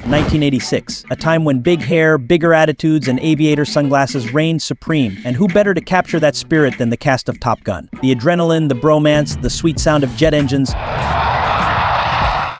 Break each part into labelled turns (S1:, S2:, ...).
S1: 1986, a time when big hair, bigger attitudes, and aviator sunglasses reigned supreme, and who better to capture that spirit than the cast of Top Gun? The adrenaline, the bromance, the sweet sound of jet engines.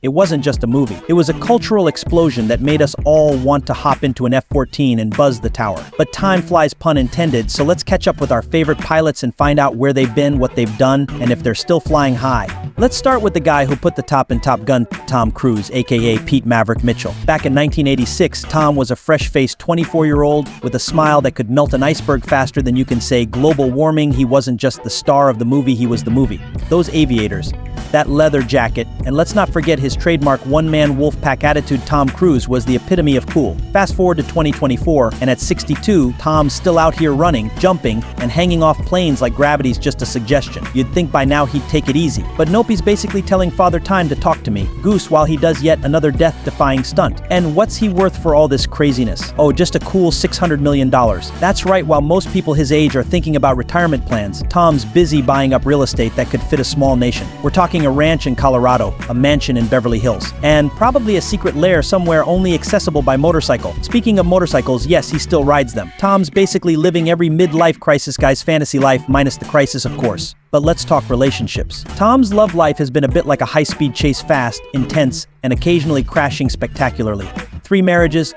S1: It wasn't just a movie. It was a cultural explosion that made us all want to hop into an F-14 and buzz the tower. But time flies, pun intended, so let's catch up with our favorite pilots and find out where they've been, what they've done, and if they're still flying high. Let's start with the guy who put the top in Top Gun, Tom Cruise, aka Pete Maverick Mitchell. Back in 1986, Tom was a fresh-faced 24-year-old with a smile that could melt an iceberg faster than you can say global warming. He wasn't just the star of the movie, he was the movie. Those aviators, that leather jacket, and let's not forget his trademark one-man wolf-pack attitude. Tom Cruise was the epitome of cool. Fast forward to 2024, and at 62, Tom's still out here running, jumping, and hanging off planes like gravity's just a suggestion. You'd think by now he'd take it easy. But nope, he's basically telling Father Time to talk to me, Goose, while he does yet another death-defying stunt. And what's he worth for all this craziness? Oh, just a cool $600 million. That's right, while most people his age are thinking about retirement plans, Tom's busy buying up real estate that could fit a small nation. We're talking a ranch in Colorado, a mansion in Beverly Hills, and probably a secret lair somewhere only accessible by motorcycle. Speaking of motorcycles, yes, he still rides them. Tom's basically living every midlife crisis guy's fantasy life, minus the crisis, of course. But let's talk relationships. Tom's love life has been a bit like a high-speed chase, fast, intense, and occasionally crashing spectacularly. 3 marriages,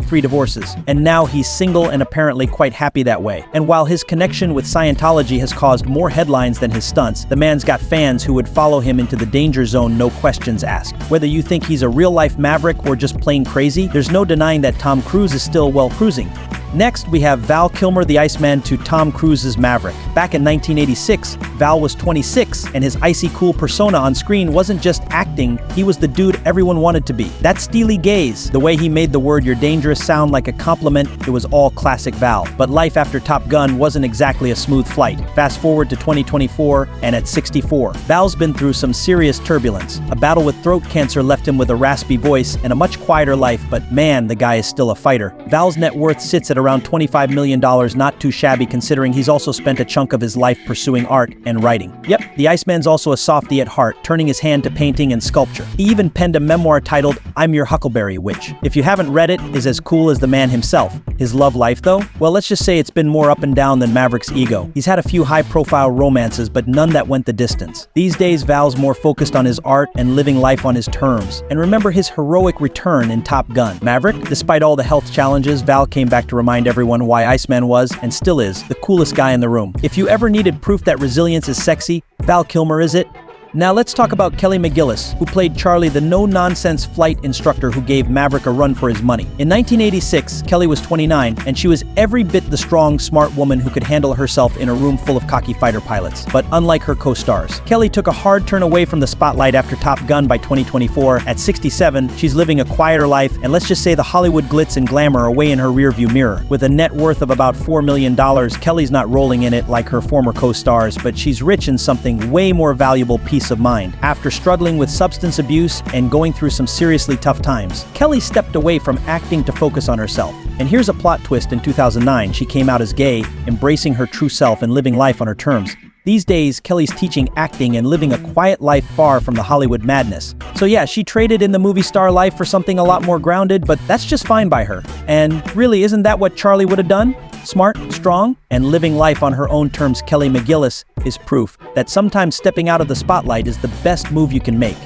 S1: 3 divorces, and now he's single and apparently quite happy that way. And while his connection with Scientology has caused more headlines than his stunts, the man's got fans who would follow him into the danger zone, no questions asked. Whether you think he's a real-life maverick or just plain crazy, there's no denying that Tom Cruise is still, well, cruising. Next, we have Val Kilmer, the Iceman, to Tom Cruise's Maverick. Back in 1986, Val was 26, and his icy cool persona on screen wasn't just acting, he was the dude everyone wanted to be. That steely gaze, the way he made the word "you're dangerous" sound like a compliment, it was all classic Val. But life after Top Gun wasn't exactly a smooth flight. Fast forward to 2024, and at 64, Val's been through some serious turbulence. A battle with throat cancer left him with a raspy voice and a much quieter life, but man, the guy is still a fighter. Val's net worth sits at around $25 million, not too shabby considering he's also spent a chunk of his life pursuing art and writing. Yep, the Iceman's also a softie at heart, turning his hand to painting and sculpture. He even penned a memoir titled I'm Your Huckleberry, which, if you haven't read it, is as cool as the man himself. His love life, though? Well, let's just say it's been more up and down than Maverick's ego. He's had a few high-profile romances, but none that went the distance. These days, Val's more focused on his art and living life on his terms. And remember his heroic return in Top Gun. Maverick, despite all the health challenges, Val came back to remind everyone why Iceman was, and still is, the coolest guy in the room. If you ever needed proof that resilience is sexy, Val Kilmer is it. Now let's talk about Kelly McGillis, who played Charlie, the no-nonsense flight instructor who gave Maverick a run for his money. In 1986, Kelly was 29, and she was every bit the strong, smart woman who could handle herself in a room full of cocky fighter pilots. But unlike her co-stars, Kelly took a hard turn away from the spotlight after Top Gun by 2024. At 67, she's living a quieter life, and let's just say the Hollywood glitz and glamour are way in her rearview mirror. With a net worth of about $4 million, Kelly's not rolling in it like her former co-stars, but she's rich in something way more valuable: peace of mind. After struggling with substance abuse and going through some seriously tough times, Kelly stepped away from acting to focus on herself. And here's a plot twist: in 2009, she came out as gay, embracing her true self and living life on her terms. These days, Kelly's teaching acting and living a quiet life far from the Hollywood madness. So yeah, she traded in the movie star life for something a lot more grounded, but that's just fine by her. And really, isn't that what Charlie would have done? Smart, strong, and living life on her own terms. Kelly McGillis is proof that sometimes stepping out of the spotlight is the best move you can make.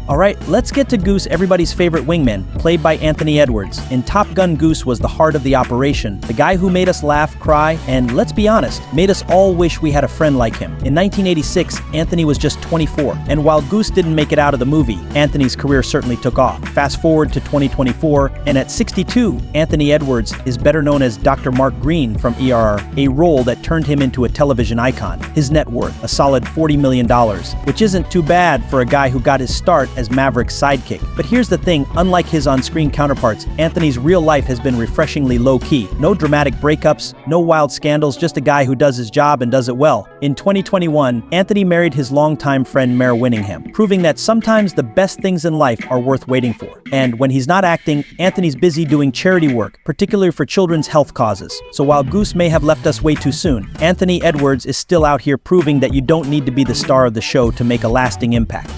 S1: Alright, let's get to Goose, everybody's favorite wingman, played by Anthony Edwards. In Top Gun, Goose was the heart of the operation, the guy who made us laugh, cry, and, let's be honest, made us all wish we had a friend like him. In 1986, Anthony was just 24, and while Goose didn't make it out of the movie, Anthony's career certainly took off. Fast forward to 2024, and at 62, Anthony Edwards is better known as Dr. Mark Green from ER, a role that turned him into a television icon. His net worth, a solid $40 million, which isn't too bad for a guy who got his start as Maverick's sidekick. But here's the thing, unlike his on-screen counterparts, Anthony's real life has been refreshingly low-key. No dramatic breakups, no wild scandals, just a guy who does his job and does it well. In 2021, Anthony married his longtime friend Mare Winningham, proving that sometimes the best things in life are worth waiting for. And when he's not acting, Anthony's busy doing charity work, particularly for children's health causes. So while Goose may have left us way too soon, Anthony Edwards is still out here proving that you don't need to be the star of the show to make a lasting impact.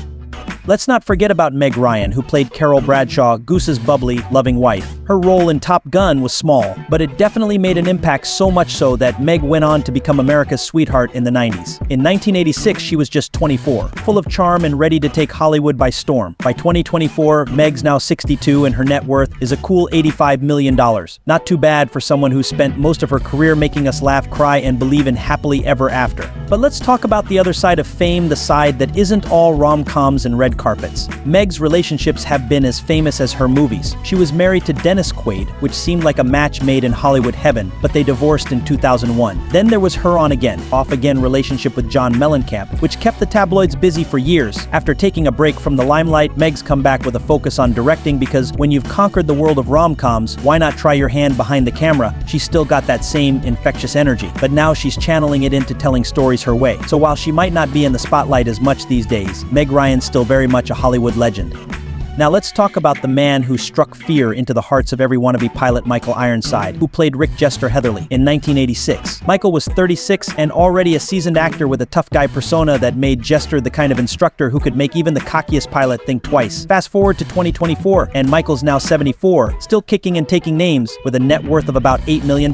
S1: Let's not forget about Meg Ryan, who played Carol Bradshaw, Goose's bubbly, loving wife. Her role in Top Gun was small, but it definitely made an impact, so much so that Meg went on to become America's sweetheart in the 90s. In 1986, she was just 24, full of charm and ready to take Hollywood by storm. By 2024, Meg's now 62 and her net worth is a cool $85 million. Not too bad for someone who spent most of her career making us laugh, cry, and believe in happily ever after. But let's talk about the other side of fame, the side that isn't all rom-coms and red carpets. Meg's relationships have been as famous as her movies. She was married to Dennis Quaid, which seemed like a match made in Hollywood heaven, but they divorced in 2001. Then there was her on-again, off-again relationship with John Mellencamp, which kept the tabloids busy for years. After taking a break from the limelight, Meg's come back with a focus on directing, because when you've conquered the world of rom-coms, why not try your hand behind the camera? She's still got that same infectious energy, but now she's channeling it into telling stories her way. So while she might not be in the spotlight as much these days, Meg Ryan's still very much a Hollywood legend. Now let's talk about the man who struck fear into the hearts of every wannabe pilot, Michael Ironside, who played Rick Jester Heatherly in 1986. Michael was 36 and already a seasoned actor with a tough guy persona that made Jester the kind of instructor who could make even the cockiest pilot think twice. Fast forward to 2024, and Michael's now 74, still kicking and taking names, with a net worth of about $8 million.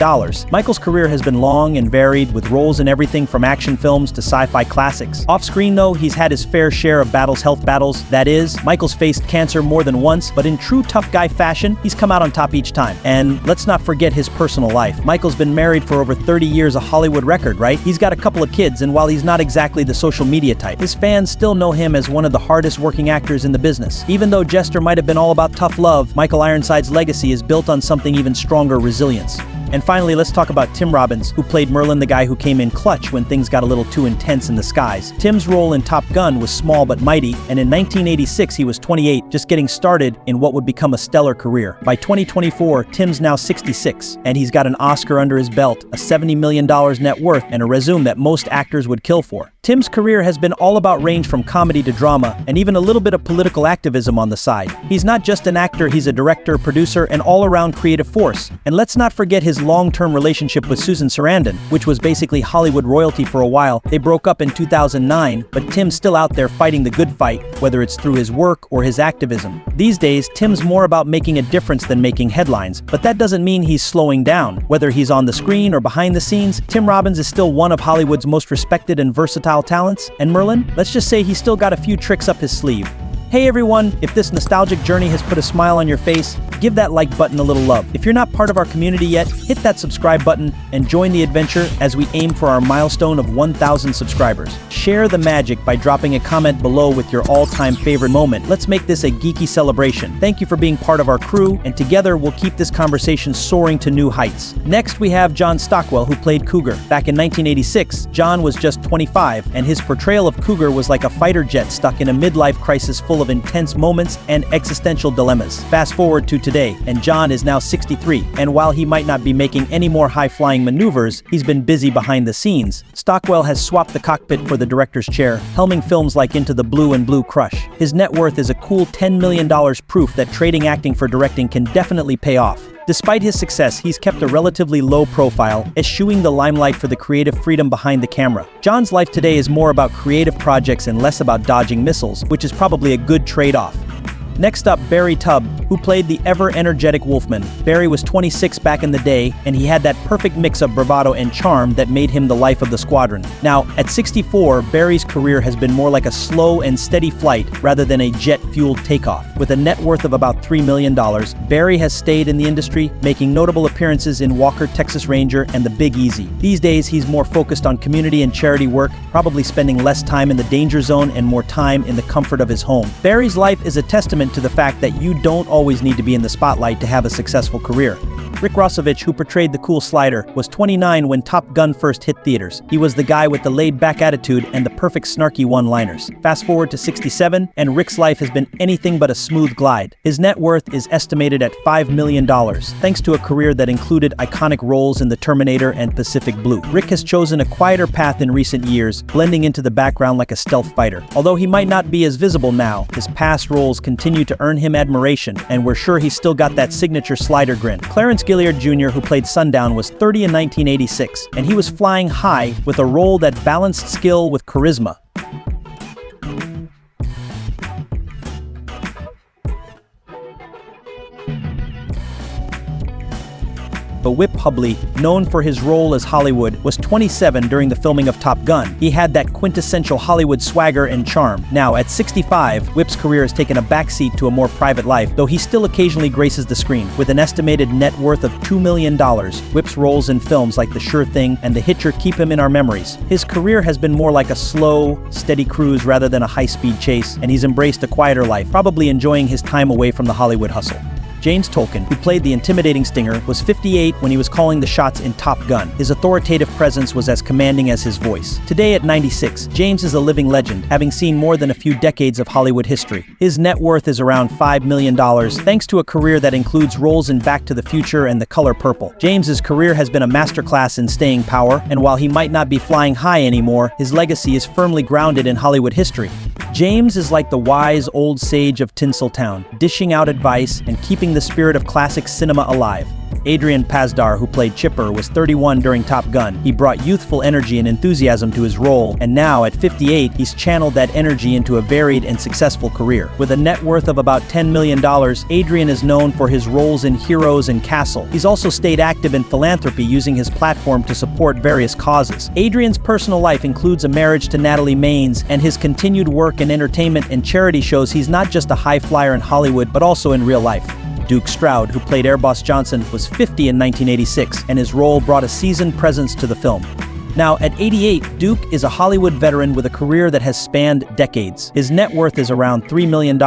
S1: Michael's career has been long and varied, with roles in everything from action films to sci-fi classics. Off-screen though, he's had his fair share of health battles. That is, Michael's faced cancer more than once, but in true tough guy fashion, he's come out on top each time. And let's not forget his personal life. Michael's been married for over 30 years, a Hollywood record, right? He's got a couple of kids, and while he's not exactly the social media type, his fans still know him as one of the hardest working actors in the business. Even though Jester might have been all about tough love, Michael Ironside's legacy is built on something even stronger: resilience. And finally, let's talk about Tim Robbins, who played Merlin, the guy who came in clutch when things got a little too intense in the skies. Tim's role in Top Gun was small but mighty, and in 1986 he was 28, just getting started in what would become a stellar career. By 2024, Tim's now 66, and he's got an Oscar under his belt, a $70 million net worth, and a resume that most actors would kill for. Tim's career has been all about range from comedy to drama, and even a little bit of political activism on the side. He's not just an actor, he's a director, producer, and all-around creative force. And let's not forget his long-term relationship with Susan Sarandon, which was basically Hollywood royalty for a while. They broke up in 2009, but Tim's still out there fighting the good fight, whether it's through his work or his activism. These days, Tim's more about making a difference than making headlines, but that doesn't mean he's slowing down. Whether he's on the screen or behind the scenes, Tim Robbins is still one of Hollywood's most respected and versatile talents. And Merlin, let's just say he's still got a few tricks up his sleeve. Hey everyone, if this nostalgic journey has put a smile on your face, give that like button a little love. If you're not part of our community yet, hit that subscribe button and join the adventure as we aim for our milestone of 1,000 subscribers. Share the magic by dropping a comment below with your all-time favorite moment. Let's make this a geeky celebration. Thank you for being part of our crew, and together we'll keep this conversation soaring to new heights. Next, we have John Stockwell, who played Cougar. Back in 1986, John was just 25, and his portrayal of Cougar was like a fighter jet stuck in a midlife crisis full of intense moments and existential dilemmas. Fast forward to today, and John is now 63, and while he might not be making any more high-flying maneuvers, he's been busy behind the scenes. Stockwell has swapped the cockpit for the director's chair, helming films like Into the Blue and Blue Crush. His net worth is a cool $10 million, proof that trading acting for directing can definitely pay off. Despite his success, he's kept a relatively low profile, eschewing the limelight for the creative freedom behind the camera. John's life today is more about creative projects and less about dodging missiles, which is probably a good trade-off. Next up, Barry Tubb, who played the ever-energetic Wolfman. Barry was 26 back in the day, and he had that perfect mix of bravado and charm that made him the life of the squadron. Now, at 64, Barry's career has been more like a slow and steady flight rather than a jet-fueled takeoff. With a net worth of about $3 million, Barry has stayed in the industry, making notable appearances in Walker, Texas Ranger, and The Big Easy. These days, he's more focused on community and charity work, probably spending less time in the danger zone and more time in the comfort of his home. Barry's life is a testament to the fact that you don't always need to be in the spotlight to have a successful career. Rick Rossovich, who portrayed the cool Slider, was 29 when Top Gun first hit theaters. He was the guy with the laid-back attitude and the perfect snarky one-liners. Fast forward to 67, and Rick's life has been anything but a smooth glide. His net worth is estimated at $5 million, thanks to a career that included iconic roles in The Terminator and Pacific Blue. Rick has chosen a quieter path in recent years, blending into the background like a stealth fighter. Although he might not be as visible now, his past roles continue to earn him admiration, and we're sure he's still got that signature Slider grin. Clarence Gilliard Jr., who played Sundown, was 30 in 1986, and he was flying high with a role that balanced skill with charisma. but Whip Hubley, known for his role as Hollywood, was 27 during the filming of Top Gun. He had that quintessential Hollywood swagger and charm. Now, at 65, Whip's career has taken a backseat to a more private life, though he still occasionally graces the screen. With an estimated net worth of $2 million, Whip's roles in films like The Sure Thing and The Hitcher keep him in our memories. His career has been more like a slow, steady cruise rather than a high-speed chase, and he's embraced a quieter life, probably enjoying his time away from the Hollywood hustle. James Tolkan, who played the intimidating Stinger, was 58 when he was calling the shots in Top Gun. His authoritative presence was as commanding as his voice. Today at 96, James is a living legend, having seen more than a few decades of Hollywood history. His net worth is around $5 million, thanks to a career that includes roles in Back to the Future and The Color Purple. James's career has been a masterclass in staying power, and while he might not be flying high anymore, his legacy is firmly grounded in Hollywood history. James is like the wise old sage of Tinseltown, dishing out advice and keeping the spirit of classic cinema alive. Adrian Pasdar, who played Chipper, was 31 during Top Gun. He brought youthful energy and enthusiasm to his role, and now, at 58, he's channeled that energy into a varied and successful career. With a net worth of about $10 million, Adrian is known for his roles in Heroes and Castle. He's also stayed active in philanthropy, using his platform to support various causes. Adrian's personal life includes a marriage to Natalie Maines, and his continued work in entertainment and charity shows he's not just a high flyer in Hollywood, but also in real life. Duke Stroud, who played Air Boss Johnson, was 50 in 1986, and his role brought a seasoned presence to the film. Now, at 88, Duke is a Hollywood veteran with a career that has spanned decades. His net worth is around $3 million,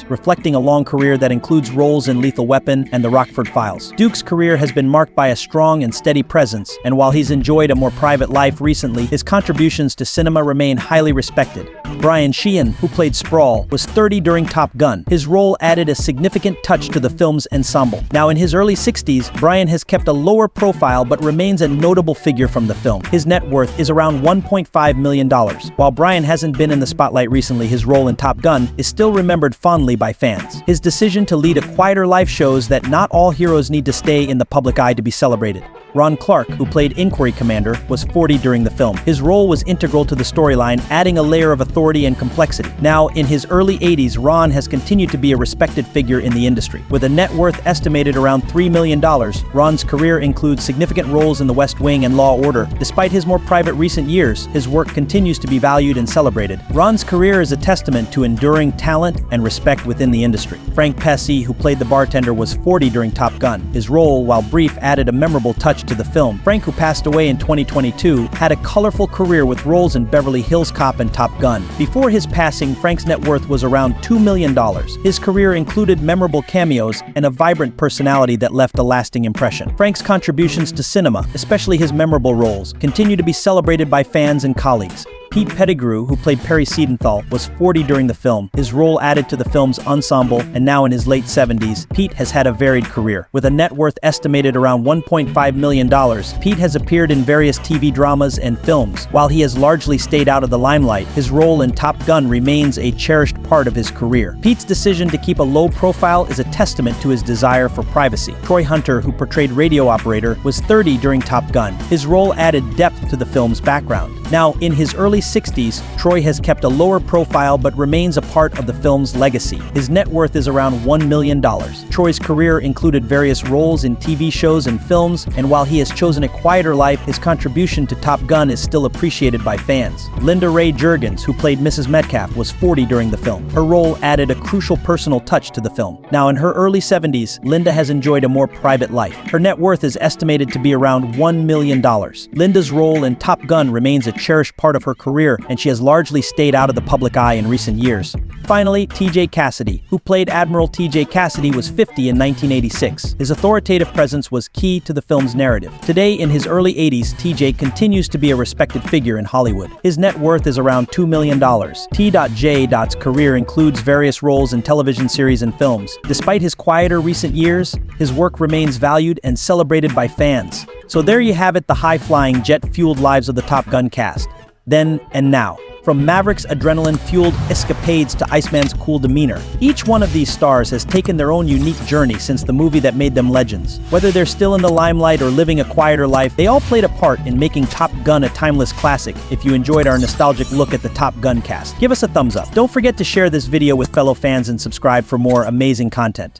S1: reflecting a long career that includes roles in Lethal Weapon and The Rockford Files. Duke's career has been marked by a strong and steady presence, and while he's enjoyed a more private life recently, his contributions to cinema remain highly respected. Brian Sheehan, who played Sprawl, was 30 during Top Gun. His role added a significant touch to the film's ensemble. Now, in his early 60s, Brian has kept a lower profile but remains a notable figure from the film. His net worth is around $1.5 million. While Brian hasn't been in the spotlight recently, his role in Top Gun is still remembered fondly by fans. His decision to lead a quieter life shows that not all heroes need to stay in the public eye to be celebrated. Ron Clark, who played Inquiry Commander, was 40 during the film. His role was integral to the storyline, adding a layer of authority and complexity. Now, in his early 80s, Ron has continued to be a respected figure in the industry. With a net worth estimated around $3 million, Ron's career includes significant roles in The West Wing and Law & Order. Despite his more private recent years, his work continues to be valued and celebrated. Ron's career is a testament to enduring talent and respect within the industry. Frank Pesci, who played the bartender, was 40 during Top Gun. His role, while brief, added a memorable touch to the film. Frank, who passed away in 2022, had a colorful career with roles in Beverly Hills Cop and Top Gun. Before his passing, Frank's net worth was around $2 million. His career included memorable cameos and a vibrant personality that left a lasting impression. Frank's contributions to cinema, especially his memorable roles, continue to be celebrated by fans and colleagues. Pete Pettigrew, who played Perry Siedenthal, was 40 during the film. His role added to the film's ensemble, and now in his late 70s, Pete has had a varied career. With a net worth estimated around $1.5 million, Pete has appeared in various TV dramas and films. While he has largely stayed out of the limelight, his role in Top Gun remains a cherished part of his career. Pete's decision to keep a low profile is a testament to his desire for privacy. Troy Hunter, who portrayed Radio Operator, was 30 during Top Gun. His role added depth to the film's background. Now, in his early 60s, Troy has kept a lower profile but remains a part of the film's legacy. His net worth is around $1 million. Troy's career included various roles in TV shows and films, and while he has chosen a quieter life, his contribution to Top Gun is still appreciated by fans. Linda Ray Juergens, who played Mrs. Metcalf, was 40 during the film. Her role added a crucial personal touch to the film. Now, in her early 70s, Linda has enjoyed a more private life. Her net worth is estimated to be around $1 million. Linda's role in Top Gun remains a cherished part of her career, and she has largely stayed out of the public eye in recent years. Finally, T.J. Cassidy, who played Admiral T.J. Cassidy, was 50 in 1986. His authoritative presence was key to the film's narrative. Today, in his early 80s, T.J. continues to be a respected figure in Hollywood. His net worth is around $2 million. T.J.'s career includes various roles in television series and films. Despite his quieter recent years, his work remains valued and celebrated by fans. So there you have it, the high-flying, jet-fueled lives of the Top Gun cast. Then and now. From Maverick's adrenaline-fueled escapades to Iceman's cool demeanor, each one of these stars has taken their own unique journey since the movie that made them legends. Whether they're still in the limelight or living a quieter life, they all played a part in making Top Gun a timeless classic. If you enjoyed our nostalgic look at the Top Gun cast, give us a thumbs up. Don't forget to share this video with fellow fans and subscribe for more amazing content.